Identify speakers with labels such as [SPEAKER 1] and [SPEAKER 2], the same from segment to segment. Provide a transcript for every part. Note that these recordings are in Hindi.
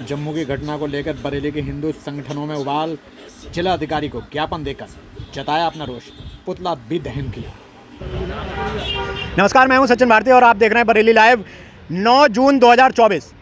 [SPEAKER 1] जम्मू की घटना को लेकर बरेली के हिंदू संगठनों में उबाल। जिला अधिकारी को ज्ञापन देकर जताया अपना रोष, पुतला भी दहन किया। नमस्कार, मैं हूं सचिन भारती और आप देख रहे हैं बरेली लाइव। 9 जून 2024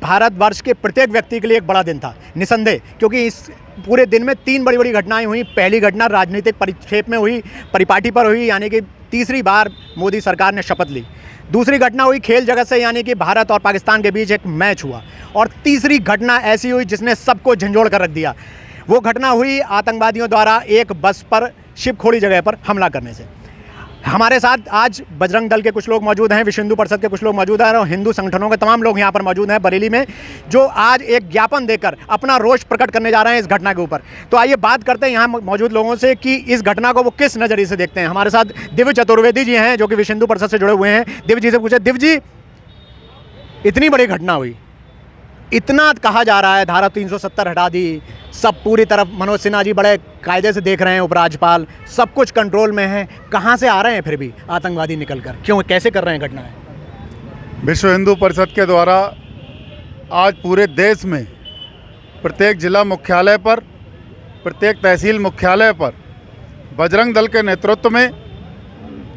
[SPEAKER 1] भारतवर्ष के प्रत्येक व्यक्ति के लिए एक बड़ा दिन था, निसंदेह, क्योंकि इस पूरे दिन में 3 बड़ी बड़ी घटनाएं हुई। पहली घटना राजनीतिक परिक्षेप में हुई, परिपाटी पर हुई, यानी कि तीसरी बार मोदी सरकार ने शपथ ली। दूसरी घटना हुई खेल जगत से, यानी कि भारत और पाकिस्तान के बीच एक मैच हुआ। और तीसरी घटना ऐसी हुई जिसने सबको झंझोड़ कर रख दिया। वो घटना हुई आतंकवादियों द्वारा एक बस पर शिवखोड़ी जगह पर हमला करने से। हमारे साथ आज बजरंग दल के कुछ लोग मौजूद हैं, विश्व हिंदू परिषद के कुछ लोग मौजूद हैं और हिंदू संगठनों के तमाम लोग यहाँ पर मौजूद हैं बरेली में, जो आज एक ज्ञापन देकर अपना रोष प्रकट करने जा रहे हैं इस घटना के ऊपर। तो आइए बात करते हैं यहाँ मौजूद लोगों से कि इस घटना को वो किस नज़रिए से देखते हैं। हमारे साथ दिव्य चतुर्वेदी जी हैं, जो कि विश्व हिंदू परिषद से जुड़े हुए हैं। दिव्य जी से पूछे, दिव्य जी, इतनी बड़ी घटना हुई, इतना कहा जा रहा है धारा 370 हटा दी, सब पूरी तरफ मनोज सिन्हा जी बड़े कायदे से देख रहे हैं, उपराज्यपाल, सब कुछ कंट्रोल में है, कहाँ से आ रहे हैं फिर भी आतंकवादी निकलकर, क्यों, कैसे कर रहे हैं घटनाएं?
[SPEAKER 2] विश्व हिंदू परिषद के द्वारा आज पूरे देश में प्रत्येक जिला मुख्यालय पर, प्रत्येक तहसील मुख्यालय पर बजरंग दल के नेतृत्व में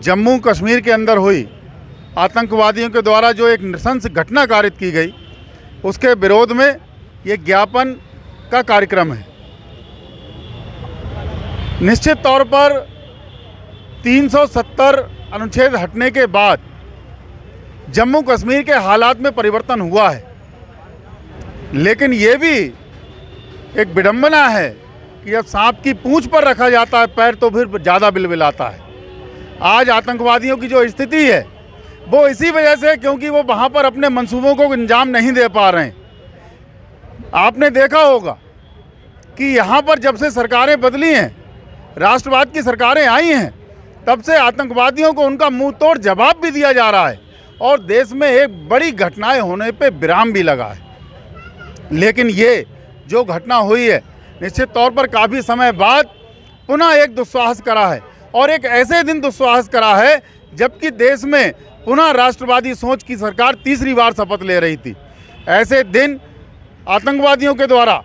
[SPEAKER 2] जम्मू कश्मीर के अंदर हुई आतंकवादियों के द्वारा जो एक नृशंस घटना कारित की गई, उसके विरोध में ये ज्ञापन का कार्यक्रम है। निश्चित तौर पर 370 अनुच्छेद हटने के बाद जम्मू कश्मीर के हालात में परिवर्तन हुआ है, लेकिन ये भी एक विडंबना है कि जब सांप की पूंछ पर रखा जाता है पैर तो फिर ज़्यादा बिलबिलाता है। आज आतंकवादियों की जो स्थिति है वो इसी वजह से, क्योंकि वो वहाँ पर अपने मंसूबों को अंजाम नहीं दे पा रहे हैं। आपने देखा होगा कि यहाँ पर जब से सरकारें बदली हैं, राष्ट्रवाद की सरकारें आई हैं, तब से आतंकवादियों को उनका मुंह तोड़ जवाब भी दिया जा रहा है और देश में एक बड़ी घटनाएं होने पे विराम भी लगा है। लेकिन ये जो घटना हुई है, निश्चित तौर पर काफ़ी समय बाद पुनः एक दुस्साहस करा है और एक ऐसे दिन दुस्साहस करा है जबकि देश में पुनः राष्ट्रवादी सोच की सरकार तीसरी बार शपथ ले रही थी। ऐसे दिन आतंकवादियों के द्वारा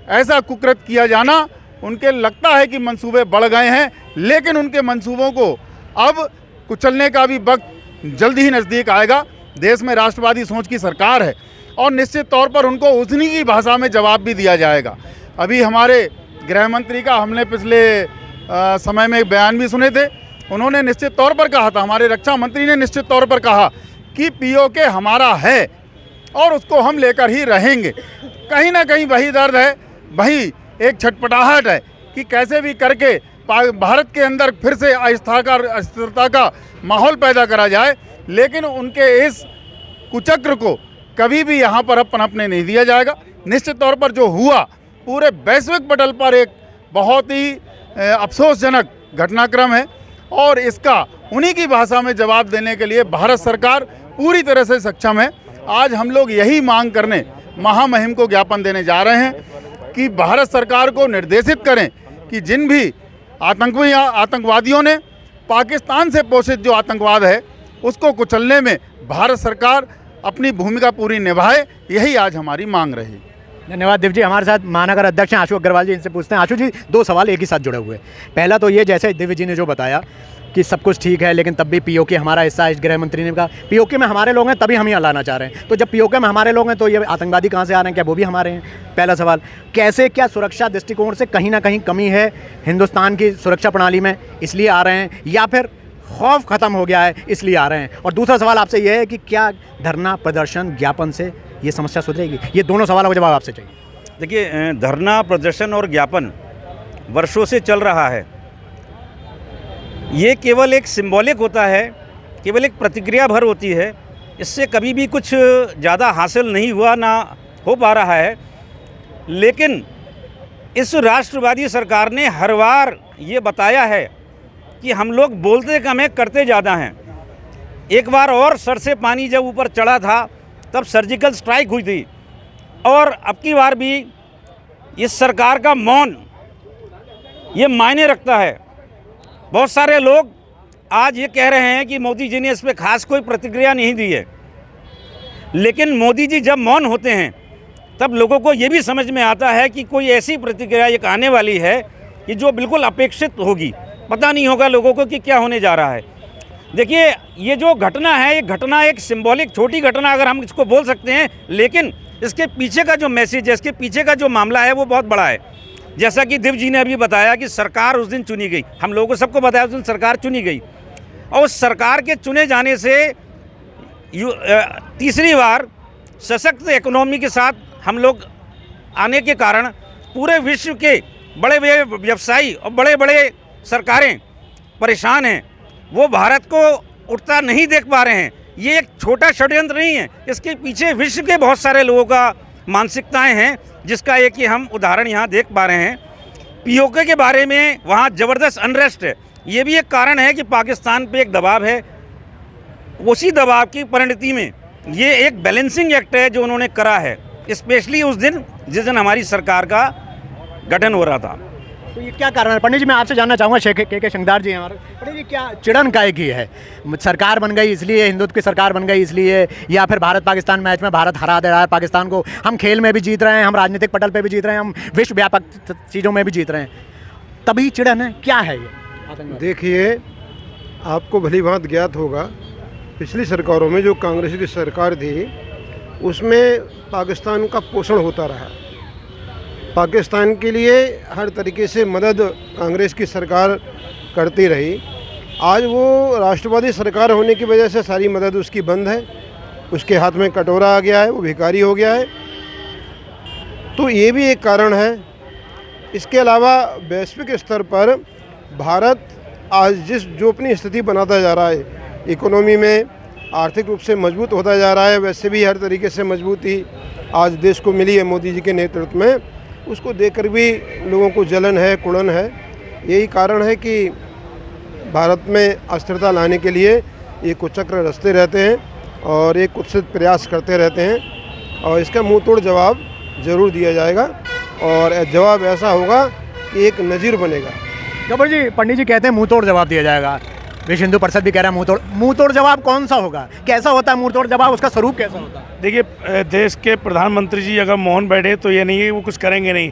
[SPEAKER 2] ऐसा कुकृत्य किया जाना, उनके लगता है कि मंसूबे बढ़ गए हैं, लेकिन उनके मंसूबों को अब कुचलने का भी वक्त जल्दी ही नज़दीक आएगा। देश में राष्ट्रवादी सोच की सरकार है और निश्चित तौर पर उनको उन्हीं की भाषा में जवाब भी दिया जाएगा। अभी हमारे गृह मंत्री का हमने पिछले समय में एक बयान भी सुने थे। उन्होंने निश्चित तौर पर कहा था, हमारे रक्षा मंत्री ने निश्चित तौर पर कहा कि पीओके हमारा है और उसको हम लेकर ही रहेंगे। कहीं ना कहीं वही दर्द है, वही एक छटपटाहट है कि कैसे भी करके भारत के अंदर फिर से अस्थिरता का माहौल पैदा करा जाए, लेकिन उनके इस कुचक्र को कभी भी यहाँ पर पनपने नहीं दिया जाएगा। निश्चित तौर पर जो हुआ पूरे वैश्विक पटल पर एक बहुत ही अफसोसजनक घटनाक्रम है और इसका उन्हीं की भाषा में जवाब देने के लिए भारत सरकार पूरी तरह से सक्षम है। आज हम लोग यही मांग करने महामहिम को ज्ञापन देने जा रहे हैं कि भारत सरकार को निर्देशित करें कि जिन भी आतंकवादियों ने पाकिस्तान से पोषित जो आतंकवाद है उसको कुचलने में भारत सरकार अपनी भूमिका पूरी निभाए। यही आज हमारी मांग रही।
[SPEAKER 1] धन्यवाद दिव्य जी। हमारे साथ महानगर अध्यक्ष हैं आशु अग्रवाल जी, इनसे पूछते हैं। आशु जी, 2 सवाल एक ही साथ जुड़े हुए। पहला तो ये, जैसे दिव्य जी ने जो बताया कि सब कुछ ठीक है लेकिन तब भी पीओके हमारा हिस्सा है, गृह मंत्री ने कहा पीओके में हमारे लोग हैं तभी हम यहाँ लाना चाह रहे हैं, तो जब पीओके में हमारे लोग हैं तो ये आतंकवादी कहाँ से आ रहे हैं, क्या वो भी हमारे हैं? पहला सवाल। कैसे, क्या सुरक्षा दृष्टिकोण से कहीं ना कहीं कमी है हिंदुस्तान की सुरक्षा प्रणाली में, इसलिए आ रहे हैं, या फिर खौफ खत्म हो गया है इसलिए आ रहे हैं? और दूसरा सवाल आपसे यह है कि क्या धरना प्रदर्शन ज्ञापन से ये समस्या सुधरेगी? ये दोनों सवालों का जवाब आपसे चाहिए।
[SPEAKER 3] देखिए, धरना प्रदर्शन और ज्ञापन वर्षों से चल रहा है। ये केवल एक सिंबॉलिक होता है, केवल एक प्रतिक्रिया भर होती है। इससे कभी भी कुछ ज़्यादा हासिल नहीं हुआ, ना हो पा रहा है। लेकिन इस राष्ट्रवादी सरकार ने हर बार ये बताया है कि हम लोग बोलते कम है, करते ज़्यादा हैं। एक बार और सर से पानी जब ऊपर चढ़ा था तब सर्जिकल स्ट्राइक हुई थी, और अब की बार भी इस सरकार का मौन ये मायने रखता है। बहुत सारे लोग आज ये कह रहे हैं कि मोदी जी ने इस पर खास कोई प्रतिक्रिया नहीं दी है, लेकिन मोदी जी जब मौन होते हैं तब लोगों को ये भी समझ में आता है कि कोई ऐसी प्रतिक्रिया एक आने वाली है कि जो बिल्कुल अपेक्षित होगी। पता नहीं होगा लोगों को कि क्या होने जा रहा है। देखिए, ये जो घटना है, ये घटना एक सिंबॉलिक छोटी घटना अगर हम इसको बोल सकते हैं, लेकिन इसके पीछे का जो मैसेज है, इसके पीछे का जो मामला है वो बहुत बड़ा है। जैसा कि दिव्य जी ने अभी बताया कि सरकार उस दिन चुनी गई, हम लोगों को सबको बताया उस दिन सरकार चुनी गई, और उस सरकार के चुने जाने से तीसरी बार सशक्त इकोनॉमी के साथ हम लोग आने के कारण पूरे विश्व के बड़े बड़े व्यवसायी और बड़े बड़े सरकारें परेशान हैं। वो भारत को उठता नहीं देख पा रहे हैं। ये एक छोटा षड्यंत्र नहीं है, इसके पीछे विश्व के बहुत सारे लोगों का मानसिकताएं हैं, जिसका एक ही हम उदाहरण यहाँ देख पा रहे हैं। पीओके के बारे में वहाँ ज़बरदस्त अनरेस्ट है, ये भी एक कारण है कि पाकिस्तान पे एक दबाव है। उसी दबाव की परिणति में ये एक बैलेंसिंग एक्ट है जो उन्होंने करा है, स्पेशली उस दिन जिस दिन हमारी सरकार का गठन हो रहा था।
[SPEAKER 1] तो ये क्या कारण है पंडित जी? मैं आपसे जानना चाहूँगा, के शंकरदास जी हमारे पंडित जी, क्या चिड़न काय की है? सरकार बन गई इसलिए, हिंदुत्व की सरकार बन गई इसलिए, या फिर भारत पाकिस्तान मैच में भारत हरा दे रहा है पाकिस्तान को? हम खेल में भी जीत रहे हैं, हम राजनीतिक पटल पे भी जीत रहे हैं, हम विश्व व्यापक चीज़ों में भी जीत रहे हैं, तभी चिड़न है? क्या है ये?
[SPEAKER 4] देखिए, आपको भली भांति ज्ञात होगा, पिछली सरकारों में जो कांग्रेस की सरकार थी उसमें पाकिस्तान का पोषण होता रहा। पाकिस्तान के लिए हर तरीके से मदद कांग्रेस की सरकार करती रही। आज वो राष्ट्रवादी सरकार होने की वजह से सारी मदद उसकी बंद है, उसके हाथ में कटोरा आ गया है, वो भिखारी हो गया है। तो ये भी एक कारण है। इसके अलावा वैश्विक स्तर पर भारत आज जो अपनी स्थिति बनाता जा रहा है, इकोनॉमी में आर्थिक रूप से मजबूत होता जा रहा है, वैसे भी हर तरीके से मजबूती आज देश को मिली है मोदी जी के नेतृत्व में, उसको देखकर भी लोगों को जलन है, कुड़न है। यही कारण है कि भारत में अस्थिरता लाने के लिए ये कुचक्र रचते रहते हैं और एक कुत्सित प्रयास करते रहते हैं, और इसका मुंह तोड़ जवाब ज़रूर दिया जाएगा, और जवाब ऐसा होगा कि एक नज़ीर बनेगा।
[SPEAKER 1] गब्बर जी, पंडित जी कहते हैं मुंह तोड़ जवाब दिया जाएगा, विश्व हिंदू परिषद भी कह रहा है मुंह तोड़ जवाब कौन सा होगा? कैसा होता है मुंह तोड़ जवाब? उसका स्वरूप कैसा होता है?
[SPEAKER 5] देखिए, देश के प्रधानमंत्री जी अगर मौन बैठे तो ये नहीं है वो कुछ करेंगे नहीं।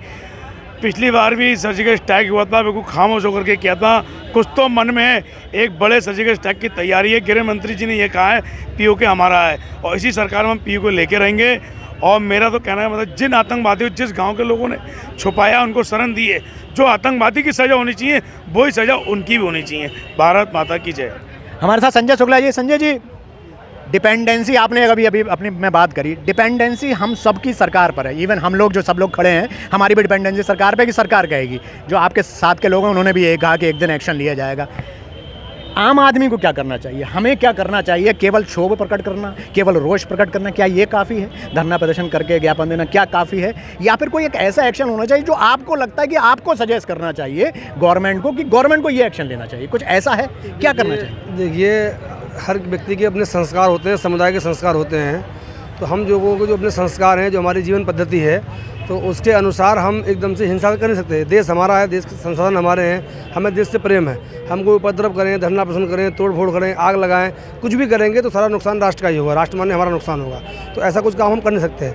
[SPEAKER 5] पिछली बार भी सर्जिकल स्ट्राइक हुआ था, बिल्कुल खामोश होकर के किया था। कुछ तो मन में है, एक बड़े सर्जिकल स्ट्राइक की तैयारी है। गृह मंत्री जी ने ये कहा है पीओके हमारा है, और इसी सरकार में हम पीओके लेके रहेंगे। और मेरा तो कहना है, मतलब जिन आतंकवादियों, जिस गांव के लोगों ने छुपाया, उनको शरण दी है, जो आतंकवादी की सज़ा होनी चाहिए वही सज़ा उनकी भी होनी चाहिए। भारत माता की जय।
[SPEAKER 1] हमारे साथ संजय शुक्ला जी। संजय जी, डिपेंडेंसी आपने अभी अपनी में बात करी, डिपेंडेंसी हम सब की सरकार पर है। इवन हम लोग जो सब लोग खड़े हैं, हमारी भी डिपेंडेंसी सरकार पे कि सरकार कहेगी। जो आपके साथ के लोग हैं उन्होंने भी यही कहा कि एक दिन एक्शन लिया जाएगा। आम आदमी को क्या करना चाहिए? हमें क्या करना चाहिए? केवल क्षोभ प्रकट करना, केवल रोष प्रकट करना, क्या ये काफ़ी है? धरना प्रदर्शन करके ज्ञापन देना क्या काफ़ी है? या फिर कोई एक ऐसा एक्शन होना चाहिए जो आपको लगता है कि आपको सजेस्ट करना चाहिए गवर्नमेंट को कि गवर्नमेंट को ये एक्शन लेना चाहिए? कुछ ऐसा है, क्या करना चाहिए?
[SPEAKER 6] देखिए, हर व्यक्ति के अपने संस्कार होते हैं, समुदाय के संस्कार होते हैं। तो हम लोगों को जो अपने संस्कार हैं, जो हमारी जीवन पद्धति है, तो उसके अनुसार हम एकदम से हिंसा कर नहीं सकते। देश हमारा है, देश के संसाधन हमारे हैं, हमें देश से प्रेम है। हम कोई उपद्रव करें, धरना प्रदर्शन करें, तोड़ फोड़ करें, आग लगाएं, कुछ भी करेंगे तो सारा नुकसान राष्ट्र का ही होगा, राष्ट्र मान्य हमारा नुकसान होगा। तो ऐसा कुछ काम हम कर नहीं सकते।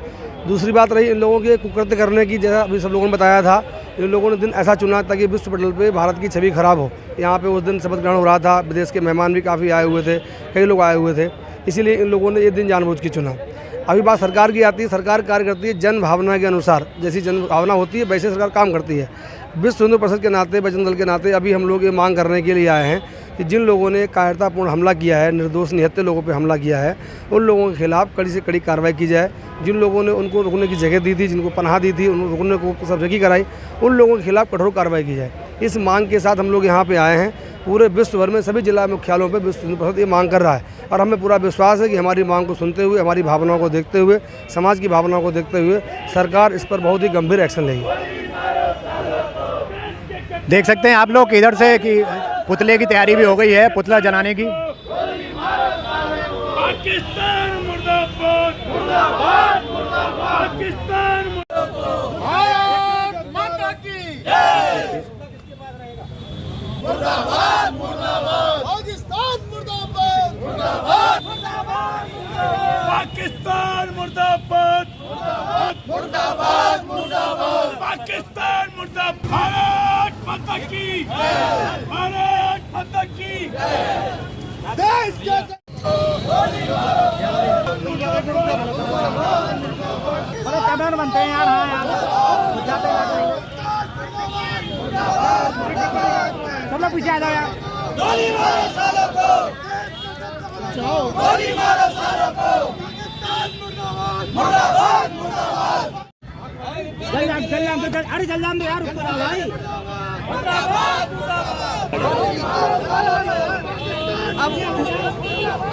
[SPEAKER 6] दूसरी बात रही इन लोगों के कुकृत्य करने की, जैसा अभी सब लोगों ने बताया था, इन लोगों ने दिन ऐसा चुना ताकि विश्व पटल पे भारत की छवि खराब हो। यहाँ पे उस दिन शपथ ग्रहण हो रहा था, विदेश के मेहमान भी काफ़ी आए हुए थे, कई लोग आए हुए थे, इसीलिए इन लोगों ने ये दिन जानबूझ के चुना। अभी बात सरकार की आती है, सरकार कार्य करती है जन भावना के अनुसार। जैसी जन भावना होती है वैसे सरकार काम करती है। विश्व हिंदू परिषद के नाते, बजरंग दल के नाते अभी हम लोग ये मांग करने के लिए आए हैं कि जिन लोगों ने कायरतापूर्ण हमला किया है, निर्दोष निहत्थे लोगों पे हमला किया है, उन लोगों के खिलाफ कड़ी से कड़ी कार्रवाई की जाए। जिन लोगों ने उनको रुकने की जगह दी थी, जिनको पनाह दी थी, उन रुकने को कब्जे कराई, उन लोगों के खिलाफ कठोर कार्रवाई की जाए। इस मांग के साथ हम लोग यहाँ पे आए हैं। पूरे विश्व भर में सभी जिला मुख्यालयों पे विश्व हिंदू परिषद ये मांग कर रहा है, और हमें पूरा विश्वास है कि हमारी मांग को सुनते हुए, हमारी भावनाओं को देखते हुए, समाज की भावनाओं को देखते हुए सरकार इस पर बहुत ही गंभीर एक्शन लेगी।
[SPEAKER 1] देख सकते हैं आप लोग इधर से कि पुतले की तैयारी भी हो गई है, पुतला जलाने की।
[SPEAKER 5] पाकिस्तान मुर्दाबाद, मुर्दाबाद, मुर्दाबाद, पाकिस्तान
[SPEAKER 2] भारत माता की जय। मुर्दाबाद, मुर्दाबाद, पाकिस्तान मुर्दाबाद, मुर्दाबाद, मुर्दाबाद,
[SPEAKER 5] पाकिस्तान मुर्दाबाद,
[SPEAKER 2] मुर्दाबाद।
[SPEAKER 5] माता की भारत माता की देश के
[SPEAKER 1] कैमरा बनते हैं यार। हाँ सब लोग पीछे आ जाओ यार।
[SPEAKER 5] गोली मारो सालों को, गोली मारो सालों को, मुर्दाबाद मुर्दाबाद।
[SPEAKER 1] चल जाम अरे चल जाम दो यार ऊपर आओ भाई।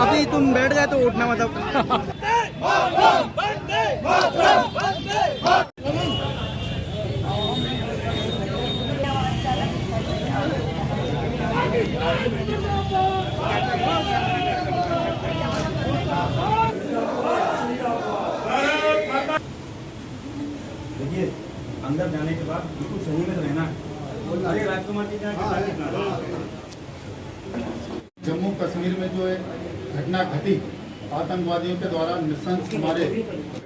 [SPEAKER 1] अभी तुम बैठ गए तो उठना मतलब।
[SPEAKER 3] देखिए अंदर जाने के बाद बिल्कुल सही में रहना। अरे राजकुमार जी
[SPEAKER 2] जम्मू कश्मीर में जो है घटना घटी आतंकवादियों के द्वारा नृशंस हमारे